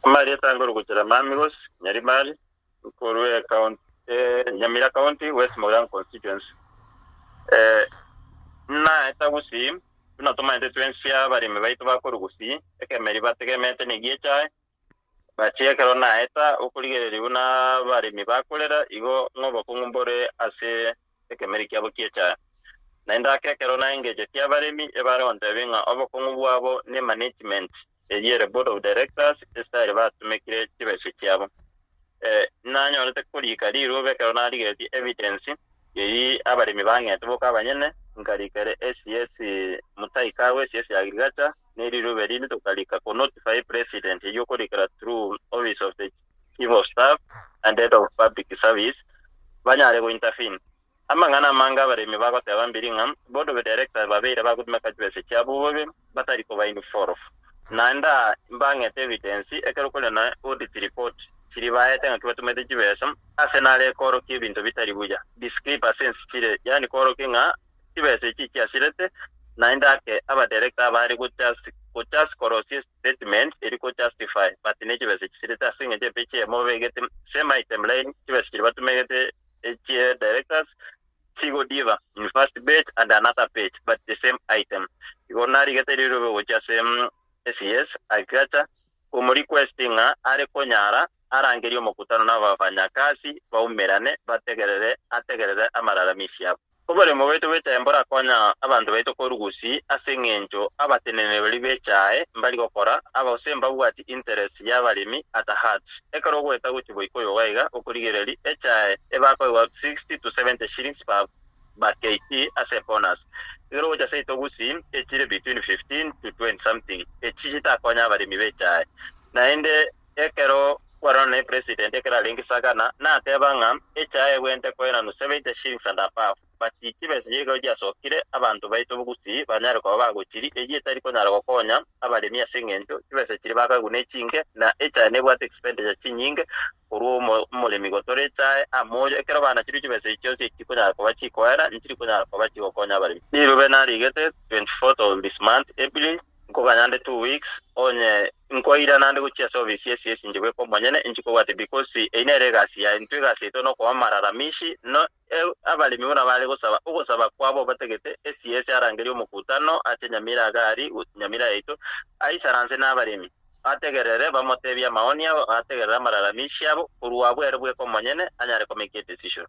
Mali tango kujira mamigos nyari mali Korwe account Nyamira County West Moran constituency na etagusi tunatuma intetuensia bari mebaito bakorugusi ekemeri bategemete nigieta bachie kero na eta ukuligereri una bari mebakolera igo ngobo kungumbore ase ekemeri kyabo kiecha naenda kero na engeje kyabaremi ebaronde binga obokungu bwabo ne management eyere board of directors estare batumekire kibese kyabo nanyonete kulika liro bekero na ligeti evidence yeri abaremi bange tuboka abanyene ngarikere SCS mutaikawe SCS agriculture neriro berinde tukalika ko notify president yokorikira through office of the chief of staff and head of public service banyare go intervene amangana manga abaremi bagote abambiri ngam board of directors babere bagudimeka kibese cyabubobe batari ko bayini forof nanda mbange evidence ekero kole na audit report kiribaye tenga kibatumete kibesam asenale koro kibinto bitari buja discrepancy kire yani koro kinga kibese kikyasirete naenda ke aba director bari ku just korosi statement iri ko justify but ne kibese kisirete asinge je peche mo begete same item line kibese kiribatumete directors Sigo diva in first page and another page but the same item igonari gete riro go just SES agriculture como requesting are konyara arangeri omukutano n'abafanyakazi baumerane ategerere amararamishi yabo obore mu beto betembora konya abantu beto korugusi asengenjo abatenene bali bechae mbali gokora abasemba bwati interest y'abalimi at heart ekaro gweta guti boyikoyo waiga okurigereri echae ebako 60 to 70 shillings per KT as a bonus. Iro ja say to gusi echire between 15 to 20 something echita konya abalimi bechae na ende ekero warone president ekera lingi sagana na tebanga echae wente koera no 70 shillings and above but ikibese yego jasokire abantu baito bugusi banyare ko bagukiri ejitari ko nyara gokonya abalimi asengento kibese kiri bakagune chinge na echae ne bwate expenditure chinyinge urumo mulimi gotore chae amoje ekero bana kiri kibese cyose kikunya ko bachikwara nkiri kunya ko bachigokonya abalimi niru benari gete 24th of this month April nkoganyande 2 weeks onye nkoira nande kuchia service yes njibwe ko monyene njiko wate because ineregasi ya intwegasi to no ko amararamishi no abalimi bona bale gusaba kwabo bategete SCS arangeri omukutano ate Nyamira gari Nyamira ito aisaranze n'abalimi ategerere bamotebya maoni yabo ategerera amararamishi yabo uruwabwe erebwe ko monyene anyare ko make decision